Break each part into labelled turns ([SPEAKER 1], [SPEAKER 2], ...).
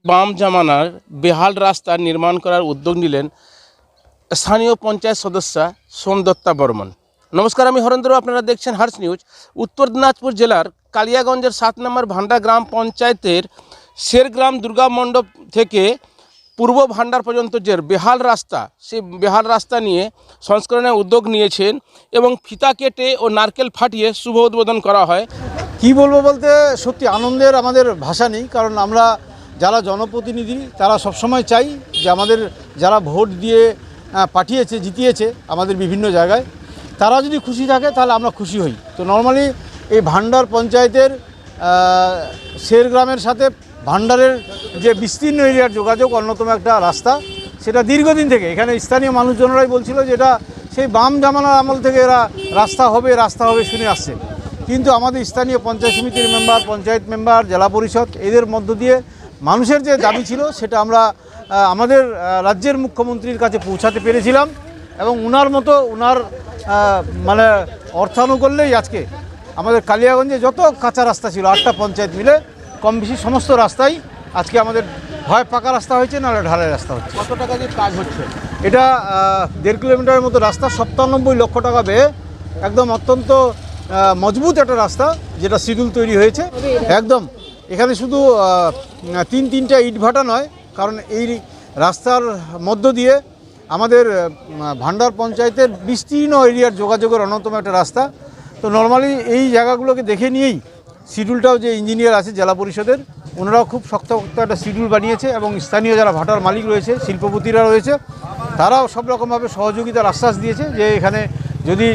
[SPEAKER 1] বাম জামানার বেহাল রাস্তা নির্মাণ করার উদ্যোগ নিলেন স্থানীয় পঞ্চায়েত সদস্যা সোমদত্তা বর্মন। নমস্কার, আমি হরেন্দ্র, আপনারা দেখছেন হার্স নিউজ। উত্তর দিনাজপুর জেলার কালিয়াগঞ্জের 7 নম্বর ভান্ডার গ্রাম পঞ্চায়েতের শেরগ্রাম দুর্গা মণ্ডপ থেকে পূর্ব ভান্ডার পর্যন্ত যে বেহাল রাস্তা, সেই বেহাল রাস্তা নিয়ে সংস্করণের উদ্যোগ নিয়েছেন এবং ফিতা কেটে ও নারকেল ফাটিয়ে শুভ উদ্বোধন করা হয়।
[SPEAKER 2] কি বলবো বলতে সত্যি আনন্দের আমাদের ভাষা নেই, কারণ আমরা যারা জনপ্রতিনিধি তারা সবসময় চাই যে আমাদের যারা ভোট দিয়ে পাঠিয়েছে, জিতিয়েছে আমাদের বিভিন্ন জায়গায়, তারা যদি খুশি থাকে তাহলে আমরা খুশি হই। তো নর্মালি এই ভান্ডার পঞ্চায়েতের শেরগ্রামের সাথে ভান্ডারের যে বিস্তীর্ণ এরিয়ার যোগাযোগ অন্যতম একটা রাস্তা, সেটা দীর্ঘদিন থেকে এখানে স্থানীয় মানুষজনরাই বলছিল যে এটা সেই বাম জামানার আমল থেকে এরা রাস্তা হবে শুনে আসছে। কিন্তু আমাদের স্থানীয় পঞ্চায়েত সমিতির মেম্বার, পঞ্চায়েত মেম্বার, জেলা পরিষদ, এদের মধ্য দিয়ে মানুষের যে দাবি ছিল সেটা আমরা আমাদের রাজ্যের মুখ্যমন্ত্রীর কাছে পৌঁছাতে পেরেছিলাম এবং ওনার মানে অর্থানুকূল্যেই আজকে আমাদের কালিয়াগঞ্জে যত কাঁচা রাস্তা ছিল 8টা পঞ্চায়েত মিলে কম বেশি সমস্ত রাস্তাই আজকে আমাদের হয় পাকা রাস্তা হয়েছে, নাহলে ঢালাই রাস্তা হচ্ছে।
[SPEAKER 1] কত টাকা দিয়ে কাজ হচ্ছে?
[SPEAKER 2] এটা 1.5 কিলোমিটারের মতো রাস্তা, 97 লক্ষ টাকা ব্যয়ে একদম অত্যন্ত মজবুত একটা রাস্তা, যেটা শিডিউল তৈরি হয়েছে একদম। এখানে শুধু 3টা ইটভাটা নয়, কারণ এই রাস্তার মধ্য দিয়ে আমাদের ভান্ডার পঞ্চায়েতের বিস্তীর্ণ এরিয়ার যোগাযোগের অন্যতম একটা রাস্তা। তো নর্মালি এই জায়গাগুলোকে দেখে নিয়েই শিডিউলটাও যে ইঞ্জিনিয়ার আছে জেলা পরিষদের, ওনারাও খুব শক্ত একটা শিডিউল বানিয়েছে এবং স্থানীয় যারা ভাটার মালিক রয়েছে, শিল্পপতিরা রয়েছে, তারাও সব রকমভাবে সহযোগিতার আশ্বাস দিয়েছে যে এখানে যদি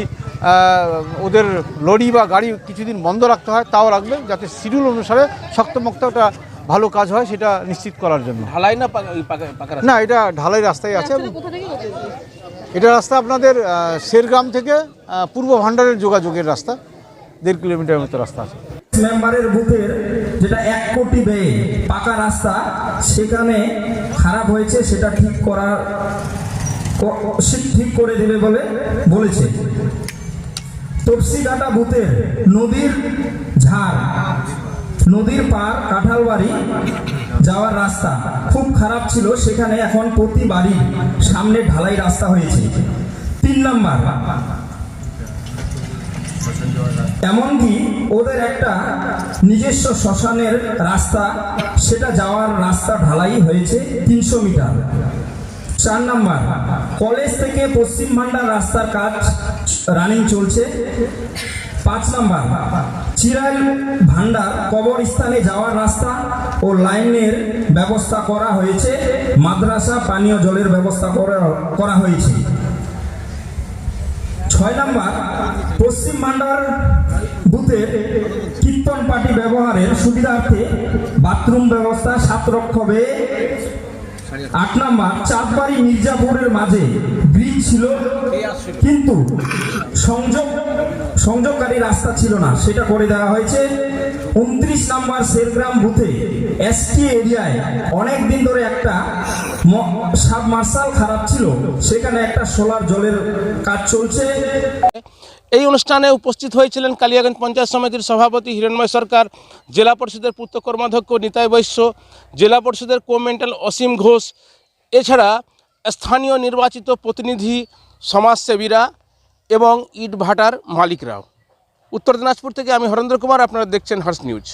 [SPEAKER 2] ওদের লরি বা গাড়ি কিছুদিন বন্ধ রাখতে হয় তাও রাখবে, যাতে শিডিউল অনুসারে শক্তমুক্ত একটা ভালো কাজ হয় সেটা নিশ্চিত করার জন্য।
[SPEAKER 1] ঢালাই না
[SPEAKER 2] না, এটা ঢালাই রাস্তায় আছে। এটা রাস্তা আপনাদের শেরগ্রাম থেকে পূর্ব ভান্ডারের যোগাযোগের রাস্তা, 1.5 কিলোমিটারের মতো রাস্তা আছে।
[SPEAKER 3] মেম্বারের বুথের যেটা 1 কোটি ব্যয়ে পাকা রাস্তা, সেখানে খারাপ হয়েছে, সেটা ঠিক করে দেবে বলে বলেছে। তপসিঘাটা বুথের নদীর ঝাড়, নদীর পার কাঁঠালবাড়ি যাওয়ার রাস্তা খুব খারাপ ছিল, সেখানে এখন প্রতি বাড়ির সামনে ঢালাই রাস্তা হয়েছে। 3 নাম্বার, এমনকি ওদের একটা নিজস্ব শ্মশানের রাস্তা, সেটা যাওয়ার রাস্তা ঢালাই হয়েছে 300 মিটার। 4 নাম্বার, কলেজ থেকে পশ্চিম ভান্ডার রাস্তার কাজ রানিং চলছে। 5 নাম্বার, চিরাইল ভান্ডার কবরস্থানে যাওয়ার রাস্তা ও লাইনের ব্যবস্থা করা হয়েছে, মাদ্রাসা পানীয় জলের ব্যবস্থা করা হয়েছে। 6 নাম্বার, পশ্চিম ভান্ডার বুথের কীর্তন পার্টি ব্যবহারের সুবিধার্থে বাথরুম ব্যবস্থা 7 লক্ষ ব্যয়ে। 8 নাম্বার, চাঁদবাড়ি মির্জাপুরের মাঝে ব্রিজ ছিল কিন্তু সংযোগকারী রাস্তা ছিল না, সেটা করে দেওয়া হয়েছে। 29 নাম্বার, শেরগ্রাম বুথে এসটি এরিয়ায় অনেক দিন ধরে একটা সাবমার্শাল খারাপ ছিল, সেখানে একটা সোলার জলের কাজ চলছে।
[SPEAKER 1] এই অনুষ্ঠানে উপস্থিত হয়েছিলেন কালিয়াগঞ্জ পঞ্চায়েত সমিতির সভাপতি হিরণময় সরকার, জেলা পরিষদের পূর্ত কর্মাধ্যক্ষ নিতাই বৈশ্য, জেলা পরিষদের কোমেন্টাল অসীম ঘোষ, এছাড়া স্থানীয় নির্বাচিত প্রতিনিধি, সমাজসেবীরা এবং ইট ভাটার মালিকরাও। উত্তর দিনাজপুর থেকে আমি হরেন্দ্র কুমার, আপনারা দেখছেন হার্স নিউজ।